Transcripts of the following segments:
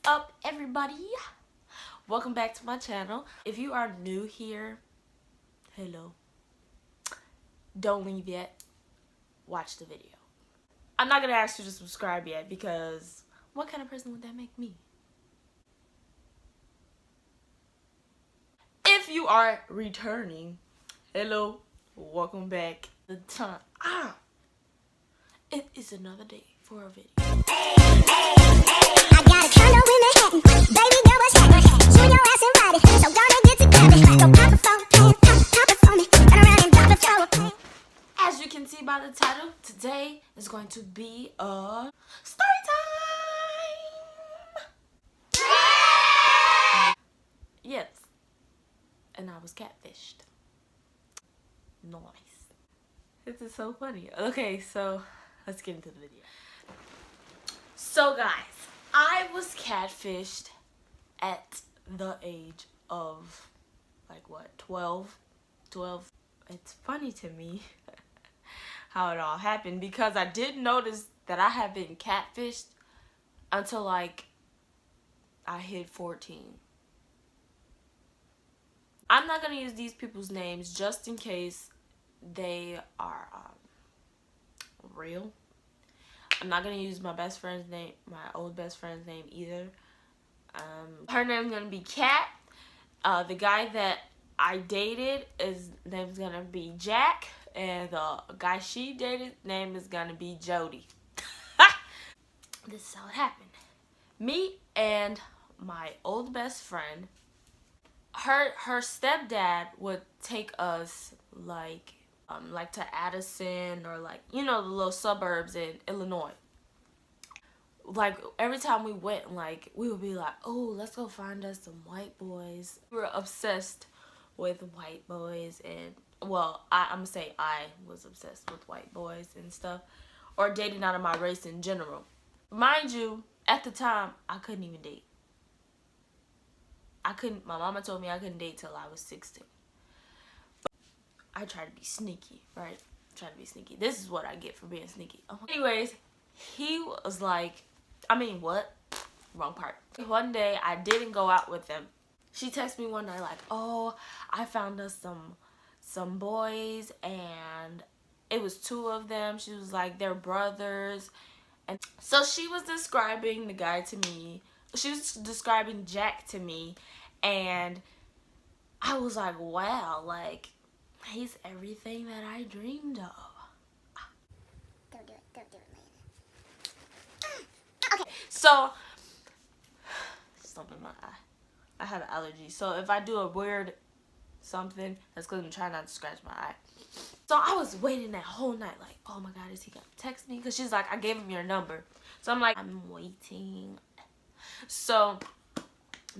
up, everybody? Welcome back to my channel. If you are new here, hello. Don't leave yet. Watch the video. I'm not gonna ask you to subscribe yet because what kind of person would that make me? If you are returning, hello, welcome back. The time, it is another day for a video. I got a condo in Manhattan, baby girl, what's happening? You and your ass and ride it, so gonna get together. Go pop it for me, turn around and drop it for me. As you can see by the title, today is going to be a story time. Yes, and I was catfished. Nice. This is so funny. Okay, so let's get into the video. So guys, I was catfished at the age of like what, 12? It's funny to me how it all happened because I did notice that I had been catfished until like I hit 14. I'm not gonna use these people's names just in case they are real. I'm not gonna use my best friend's name, my old best friend's name either. Her name's gonna be Kat. The guy that I dated, his name's gonna be Jack, and the guy she dated name is gonna be Jody. This is how it happened. Me and my old best friend, her stepdad would take us like to Addison or like, you know, the little suburbs in Illinois. Like every time we went, like we would be like, oh, let's go find us some white boys. We were obsessed with white boys, and well, I'm gonna say I was obsessed with white boys and stuff, or dating out of my race in general. Mind you, at the time I couldn't even date. My mama told me I couldn't date till I was 16. But I tried to be sneaky, right? Trying to be sneaky. This is what I get for being sneaky. Anyways, he was like, I mean, what? Wrong part. One day I didn't go out with him. She texted me one night like, oh, I found us some boys, and it was 2 of them. She was like, they're brothers. And so she was describing the guy to me. She was describing Jack to me, and I was like, wow, like, he's everything that I dreamed of. Don't do it, man. Okay, so, something in my eye. I have an allergy, so if I do a weird something, that's because I'm trying not to scratch my eye. So I was waiting that whole night like, oh my god, is he gonna text me? Because she's like, I gave him your number. So I'm like, I'm waiting. So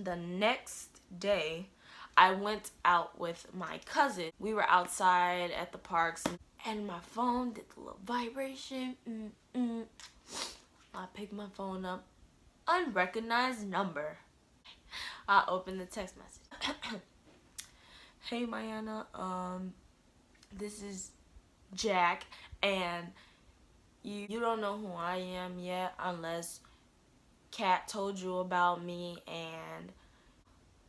the next day, I went out with my cousin. We were outside at the parks, and my phone did the little vibration. I picked my phone up. Unrecognized number. I opened the text message. Hey, Mayana, this is Jack, and you don't know who I am yet unless Kat told you about me, and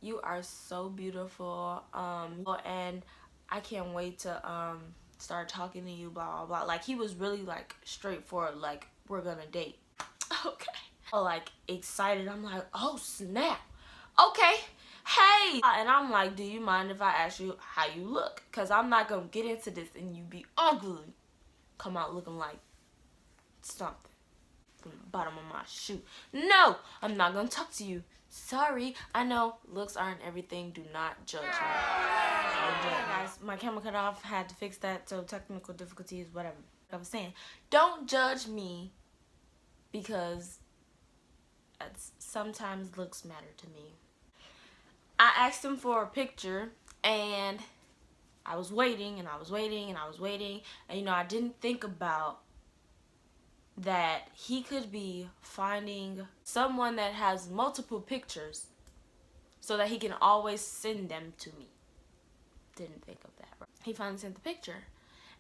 you are so beautiful, and I can't wait to start talking to you, blah blah blah. Like, he was really like straightforward, like, we're gonna date. Okay. Like, excited. I'm like, oh snap, okay, hey. And I'm like, do you mind if I ask you how you look? Because I'm not gonna get into this and you be ugly, come out looking like something from the bottom of my shoe. No, I'm not gonna talk to you. Sorry, I know looks aren't everything. Do not judge me. Guys, my camera cut off. Had to fix that, so technical difficulties, whatever. I was saying, don't judge me because sometimes looks matter to me. I asked him for a picture, and I was waiting, and I was waiting, and I was waiting, and you know, I didn't think about that he could be finding someone that has multiple pictures so that he can always send them to me. Didn't think of that. Right? He finally sent the picture,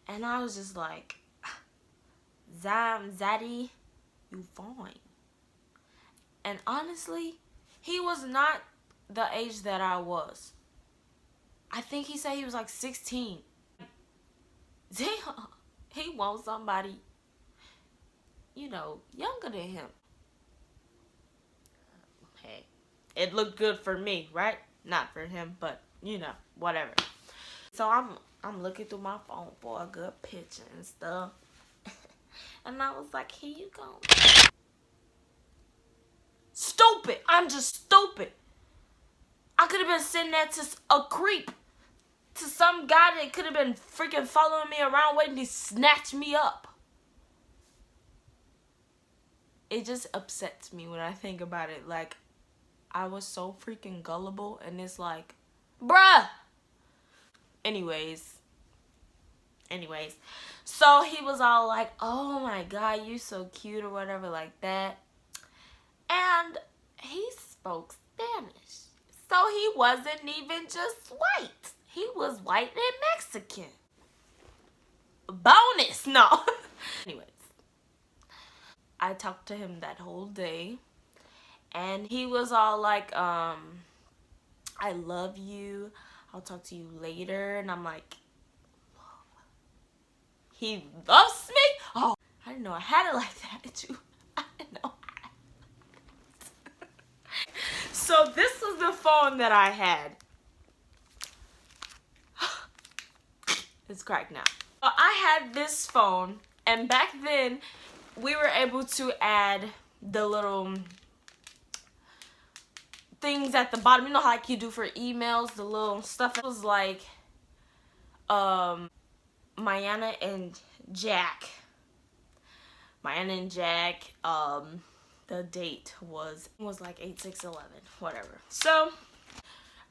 and I was just like, Zaddy, you fine. And honestly, He was not the age that I was. I think he said he was like 16. Damn, he wants somebody, younger than him. Hey, it looked good for me, right? Not for him, but whatever. So I'm looking through my phone for a good picture and stuff. And I was like, here you go. Stupid. I'm just stupid. I could have been sitting there to a creep. To some guy that could have been freaking following me around waiting to snatch me up. It just upsets me when I think about it. Like, I was so freaking gullible, and it's like, bruh. Anyways. So he was all like, oh my God, you so cute or whatever like that. And he spoke Spanish. So he wasn't even just white. He was white and Mexican. Bonus. No. Anyways. I talked to him that whole day. And he was all like, I love you. I'll talk to you later. And I'm like, he loves me? Oh, I didn't know I had it like that. Did you? I didn't know. So this was the phone that I had. It's cracked now. I had this phone, and back then we were able to add the little things at the bottom. You know how like you do for emails, the little stuff. It was like Mayana and Jack. The date was like 8/6/11, whatever. So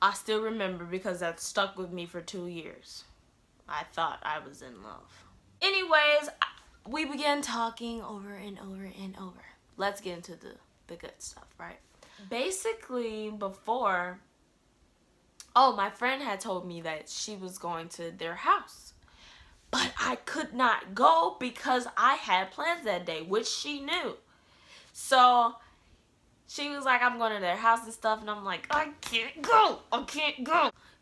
I still remember because that stuck with me for 2 years. I thought I was in love. Anyways, we began talking over and over and over. Let's get into the good stuff, right? Basically, before, my friend had told me that she was going to their house. But I could not go because I had plans that day, which she knew. So she was like, I'm going to their house and stuff. And I'm like, I can't go.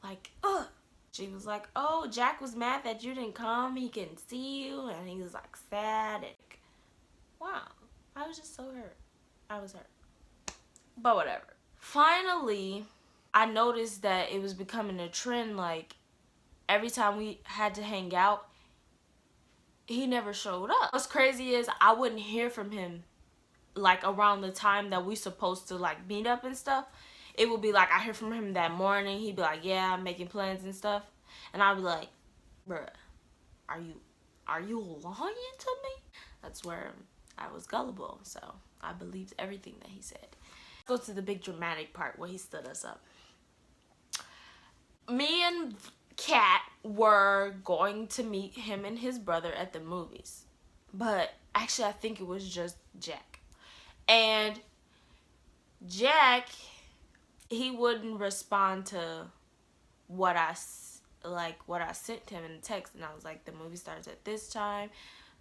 Like, ugh. She was like, oh, Jack was mad that you didn't come. He couldn't see you. And he was like sad. And wow. I was just so hurt. I was hurt. But whatever. Finally, I noticed that it was becoming a trend. Like, every time we had to hang out, he never showed up. What's crazy is I wouldn't hear from him like around the time that we supposed to like meet up and stuff. It would be like I hear from him that morning. He'd be like, yeah, I'm making plans and stuff. And I'd be like, bruh, are you lying to me? That's where I was gullible. So I believed everything that he said. Let's go to the big dramatic part where he stood us up. Me and Kat were going to meet him and his brother at the movies. But actually, I think it was just Jack. And Jack, he wouldn't respond to what I sent him in the text. And I was like, the movie starts at this time.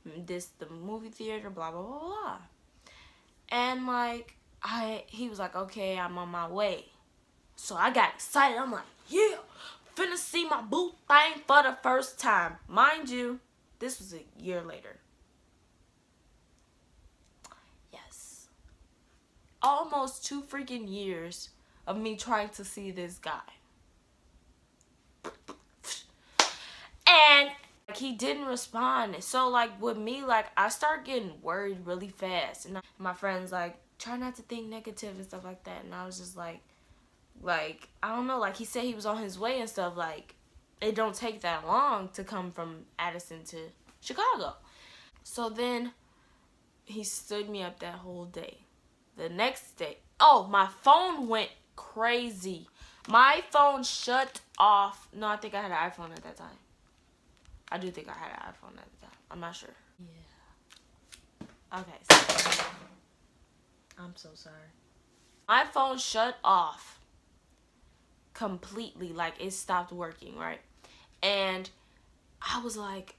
The movie theater, blah, blah, blah, blah. And like, he was like, okay, I'm on my way. So I got excited. I'm like, yeah, finna see my boo thing for the first time. Mind you, this was a year later. Yes. Almost 2 freaking years of me trying to see this guy. And like, he didn't respond. So like with me, like I start getting worried really fast. And my friends like, try not to think negative and stuff like that. And I was just like, I don't know, like he said he was on his way and stuff. Like, it don't take that long to come from Addison to Chicago. So then he stood me up that whole day. The next day, my phone went crazy. My phone shut off. No, I think I had an iPhone at that time. I do think I had an iPhone at the time. I'm not sure. Yeah. Okay. So, I'm so sorry. My phone shut off completely. Like, it stopped working, right? And I was like,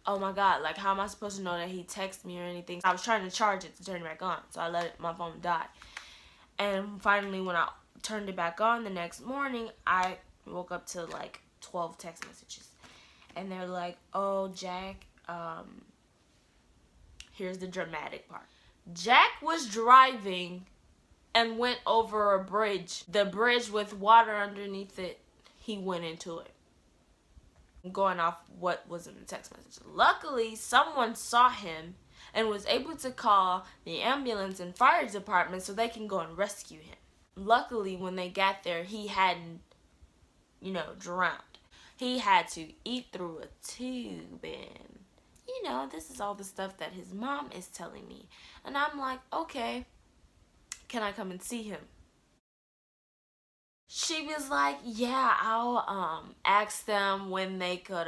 oh my God, like how am I supposed to know that he texted me or anything? I was trying to charge it to turn it back on, so I let my phone die. And finally, when I turned it back on the next morning, I woke up to like 12 text messages. And they're like, oh, Jack, here's the dramatic part. Jack was driving and went over a bridge. The bridge with water underneath it, he went into it. Going off what was in the text message. Luckily, someone saw him and was able to call the ambulance and fire department so they can go and rescue him. Luckily, when they got there, he hadn't, drowned. He had to eat through a tube, and, this is all the stuff that his mom is telling me. And I'm like, okay, can I come and see him? She was like, yeah, I'll ask them when they could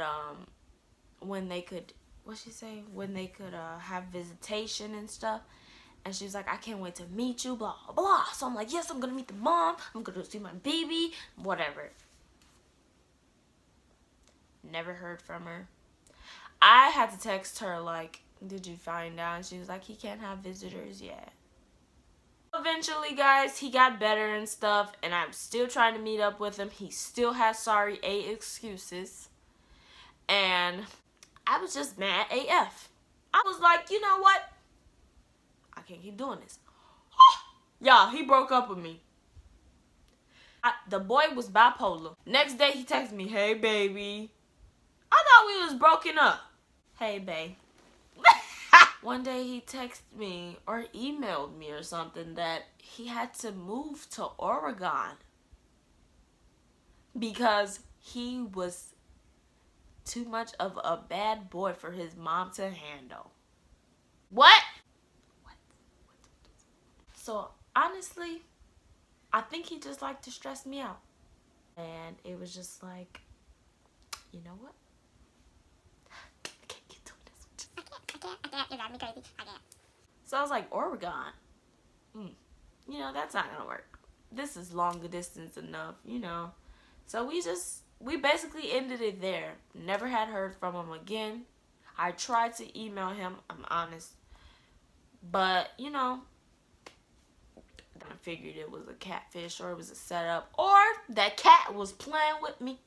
what'd she say? When they could have visitation and stuff. And she was like, I can't wait to meet you, blah, blah, blah. So I'm like, yes, I'm gonna meet the mom. I'm gonna see my baby, whatever. Never heard from her. I had to text her like, did you find out? And she was like, he can't have visitors yet. Eventually, guys, he got better and stuff, and I'm still trying to meet up with him. He still has sorry A excuses, and I was just mad AF. I was like, you know what? I can't keep doing this. Y'all, he broke up with me. The boy was bipolar. Next day, he texted me, hey, baby. I thought we was broken up. Hey, babe. One day he texted me or emailed me or something that he had to move to Oregon because he was too much of a bad boy for his mom to handle. What? So honestly, I think he just liked to stress me out. And it was just like, you know what? I can't keep doing this. I can't. You're driving me crazy. I can't. So I was like, Oregon? That's not gonna work. This is longer distance enough, So we basically ended it there. Never had heard from him again. I tried to email him, I'm honest. But, I figured it was a catfish or it was a setup. Or that cat was playing with me.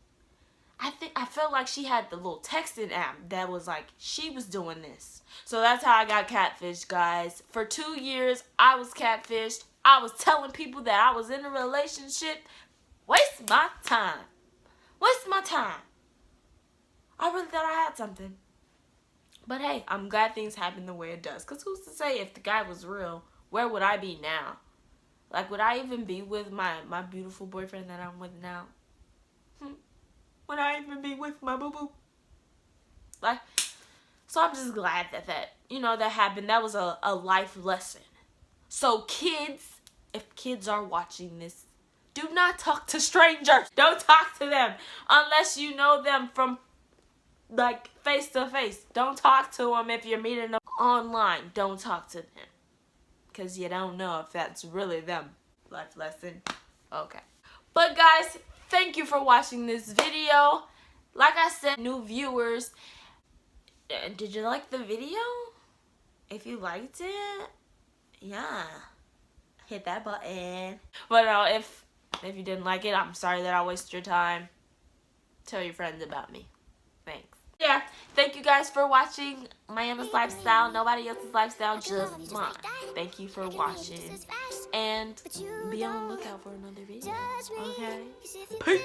I felt like she had the little texting app that was like, she was doing this. So that's how I got catfished, guys. For 2 years, I was catfished. I was telling people that I was in a relationship. Waste my time. Waste my time. I really thought I had something. But hey, I'm glad things happen the way it does. Because who's to say if the guy was real, where would I be now? Like, would I even be with my beautiful boyfriend that I'm with now? Would I even be with my boo-boo? Like, so I'm just glad that that happened. That was a life lesson. So kids, if kids are watching this, do not talk to strangers. Don't talk to them unless you know them from, like, face to face. Don't talk to them if you're meeting them online. Don't talk to them because you don't know if that's really them. Life lesson. Okay. But guys, thank you for watching this video. Like I said, new viewers, did you like the video? If you liked it, yeah, hit that button. But if you didn't like it, I'm sorry that I wasted your time. Tell your friends about me. Thanks. Yeah, thank you guys for watching Miami's lifestyle. Nobody else's lifestyle, just mine. Thank you for watching. And be on the lookout for another video. Okay? Peace.